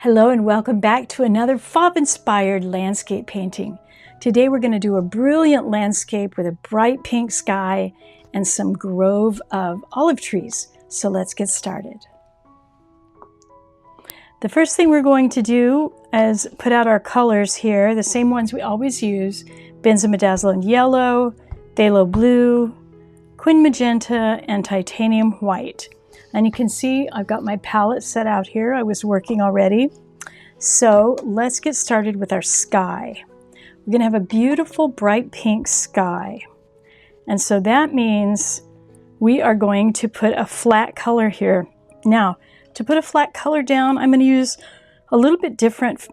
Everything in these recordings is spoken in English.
Hello and welcome back to another Fauvist-inspired landscape painting. Today we're going to do a brilliant landscape with a bright pink sky and some grove of olive trees. So let's get started. The first thing we're going to do is put out our colors here, the same ones we always use: benzoyl yellow, phthalo blue, quin magenta, and titanium white. And you can see I've got my palette set out here. I was working already. So let's get started with our sky. We're going to have a beautiful bright pink sky. And so that means we are going to put a flat color here. Now, to put a flat color down, I'm going to use a little bit different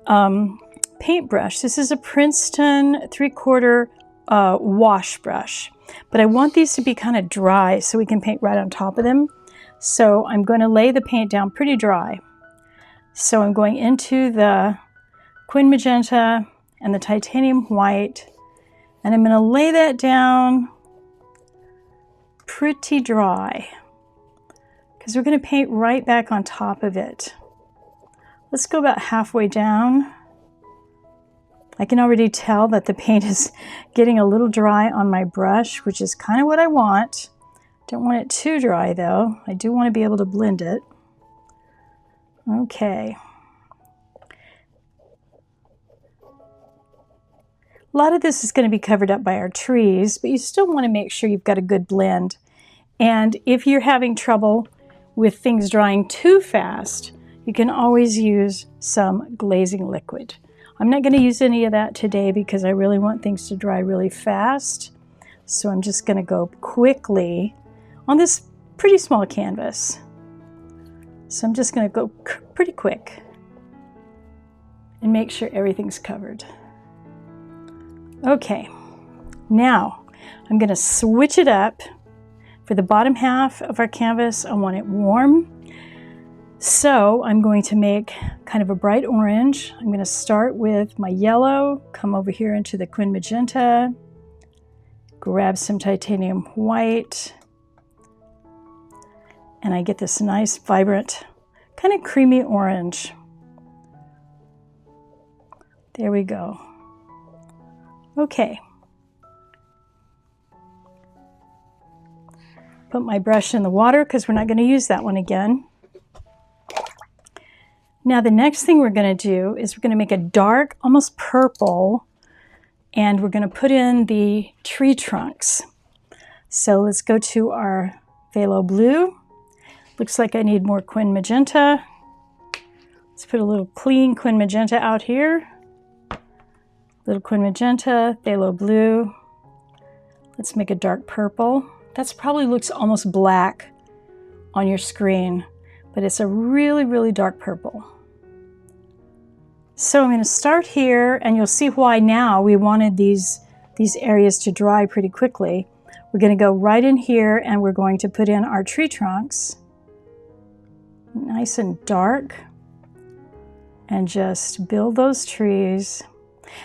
paintbrush. This is a Princeton 3/4 wash brush. But I want these to be kind of dry so we can paint right on top of them. So I'm going to lay the paint down pretty dry. So I'm going into the quin magenta and the titanium white, and I'm going to lay that down pretty dry because we're going to paint right back on top of it. Let's go about halfway down. I can already tell that the paint is getting a little dry on my brush, which is kind of what I want. Don't want it too dry though. I do want to be able to blend it. Okay. A lot of this is going to be covered up by our trees, but you still want to make sure you've got a good blend. And if you're having trouble with things drying too fast, you can always use some glazing liquid. I'm not going to use any of that today because I really want things to dry really fast. So I'm just going to go quickly on this pretty small canvas. So I'm just going to go pretty quick and make sure everything's covered. Okay, now I'm going to switch it up. For the bottom half of our canvas, I want it warm. So I'm going to make kind of a bright orange. I'm going to start with my yellow, come over here into the quin magenta, grab some titanium white, and I get this nice, vibrant, kind of creamy orange. There we go. Okay. Put my brush in the water because we're not going to use that one again. Now the next thing we're going to do is we're going to make a dark, almost purple, and we're going to put in the tree trunks. So let's go to our phthalo blue. Looks like I need more quin magenta. Let's put a little clean quin magenta out here. Little quin magenta, phthalo blue. Let's make a dark purple. That probably looks almost black on your screen, but it's a really, really dark purple. So I'm going to start here, and you'll see why now we wanted these areas to dry pretty quickly. We're going to go right in here, and we're going to put in our tree trunks. Nice and dark, and just build those trees.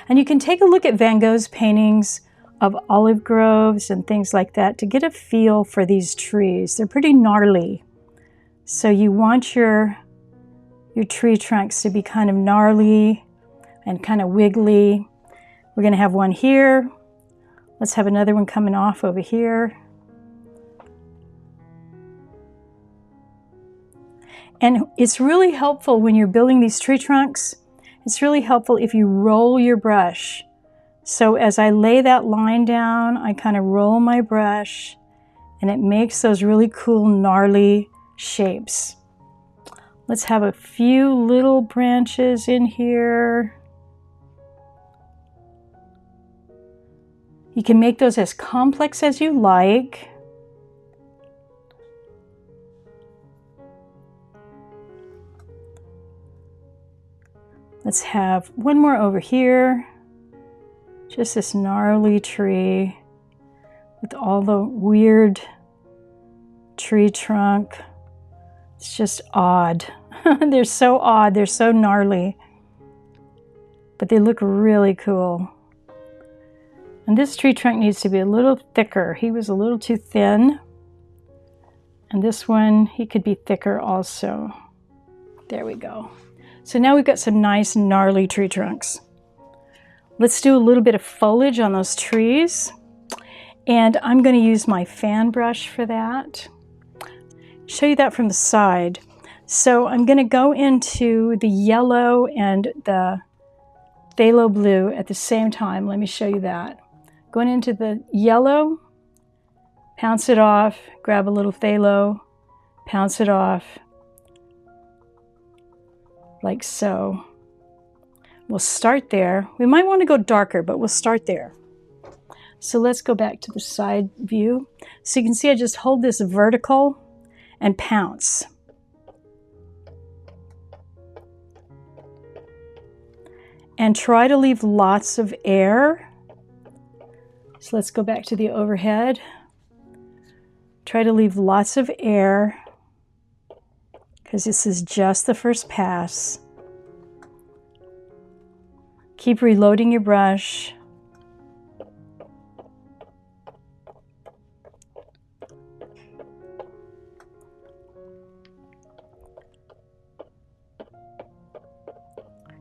And you can take a look at Van Gogh's paintings of olive groves and things like that to get a feel for these trees. They're pretty gnarly. So you want your tree trunks to be kind of gnarly and kind of wiggly. We're going to have one here. Let's have another one coming off over here. And it's really helpful when you're building these tree trunks. It's really helpful if you roll your brush. So as I lay that line down, I kind of roll my brush, and it makes those really cool, gnarly shapes. Let's have a few little branches in here. You can make those as complex as you like. Let's have one more over here. Just this gnarly tree with all the weird tree trunk. It's just odd. They're so odd. They're so gnarly. But they look really cool. And this tree trunk needs to be a little thicker. He was a little too thin. And this one, he could be thicker also. There we go. So now we've got some nice gnarly tree trunks. Let's do a little bit of foliage on those trees. And I'm going to use my fan brush for that. Show you that from the side. So I'm going to go into the yellow and the phthalo blue at the same time. Let me show you that. Going into the yellow, pounce it off, grab a little phthalo, pounce it off, like so. We'll start there. We might want to go darker, but we'll start there. So let's go back to the side view. So you can see I just hold this vertical and pounce. And try to leave lots of air. So let's go back to the overhead. Try to leave lots of air because this is just the first pass. Keep reloading your brush.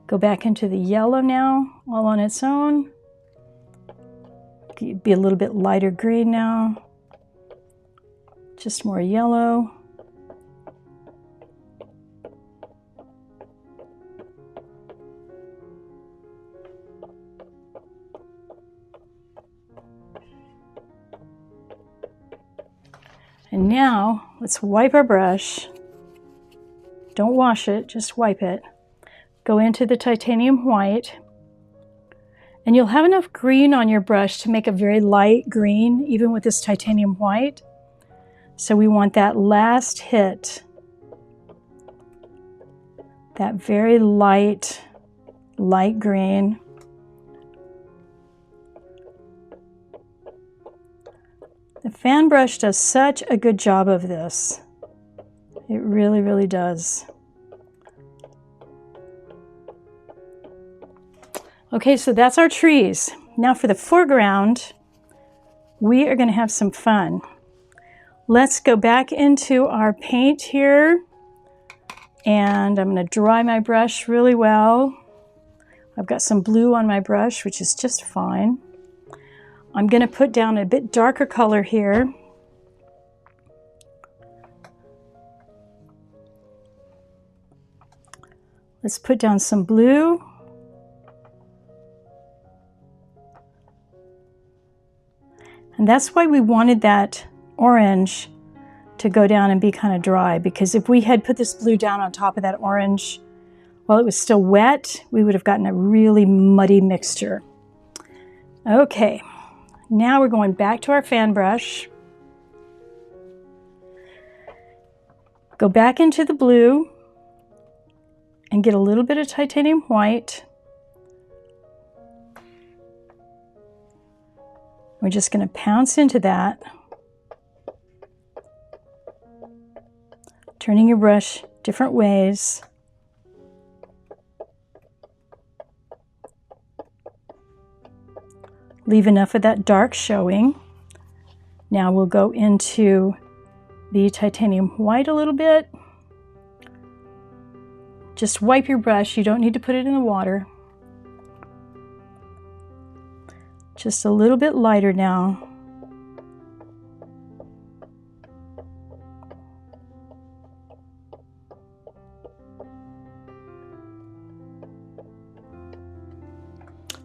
Go back into the yellow now, all on its own. Be a little bit lighter green now. Just more yellow. And now let's wipe our brush. Don't wash it, just wipe it. Go into the titanium white, and you'll have enough green on your brush to make a very light green, even with this titanium white. So we want that last hit, that very light green. The fan brush does such a good job of this. It really, really does. Okay, so that's our trees. Now for the foreground, we are going to have some fun. Let's go back into our paint here, and I'm going to dry my brush really well. I've got some blue on my brush, which is just fine. I'm going to put down a bit darker color here. Let's put down some blue. And that's why we wanted that orange to go down and be kind of dry, because if we had put this blue down on top of that orange while it was still wet, we would have gotten a really muddy mixture. Okay, now we're going back to our fan brush. Go back into the blue and get a little bit of titanium white. We're just going to pounce into that, turning your brush different ways. Leave enough of that dark showing. Now we'll go into the titanium white a little bit. Just wipe your brush. You don't need to put it in the water. Just a little bit lighter now.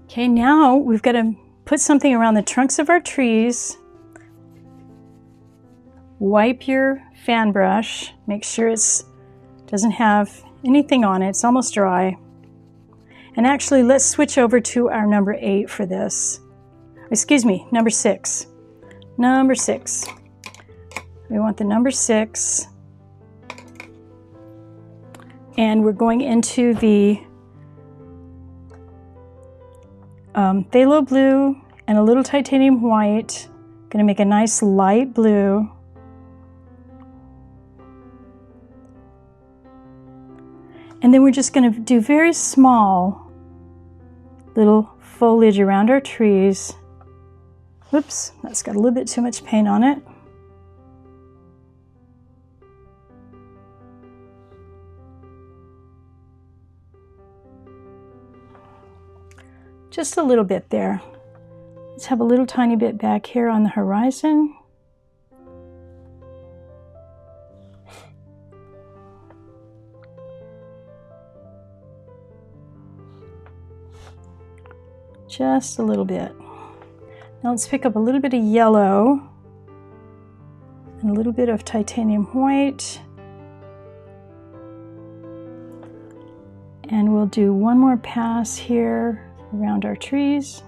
Okay, now we've got to put something around the trunks of our trees. Wipe your fan brush. Make sure it doesn't have anything on it. It's almost dry. And actually, let's switch over to our number 8 for this. Excuse me, number 6. Number 6. We want the number 6. And we're going into the phthalo blue and a little titanium white. Going to make a nice light blue. And then we're just going to do very small little foliage around our trees. Whoops, that's got a little bit too much paint on it. Just a little bit there. Let's have a little tiny bit back here on the horizon. Just a little bit. Now let's pick up a little bit of yellow and a little bit of titanium white. And we'll do one more pass here around our trees.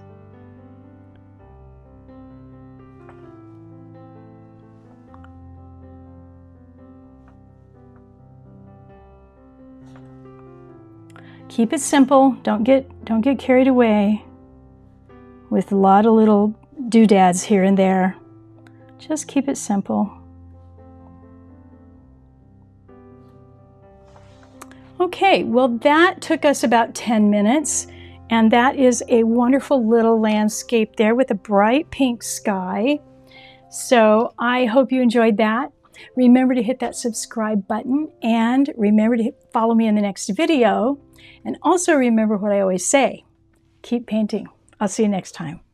Keep it simple. Don't get carried away with a lot of little doodads here and there. Just keep it simple. Okay, well that took us about 10 minutes, and that is a wonderful little landscape there with a bright pink sky. So I hope you enjoyed that. Remember to hit that subscribe button, and remember to follow me in the next video. And also remember what I always say, keep painting. I'll see you next time.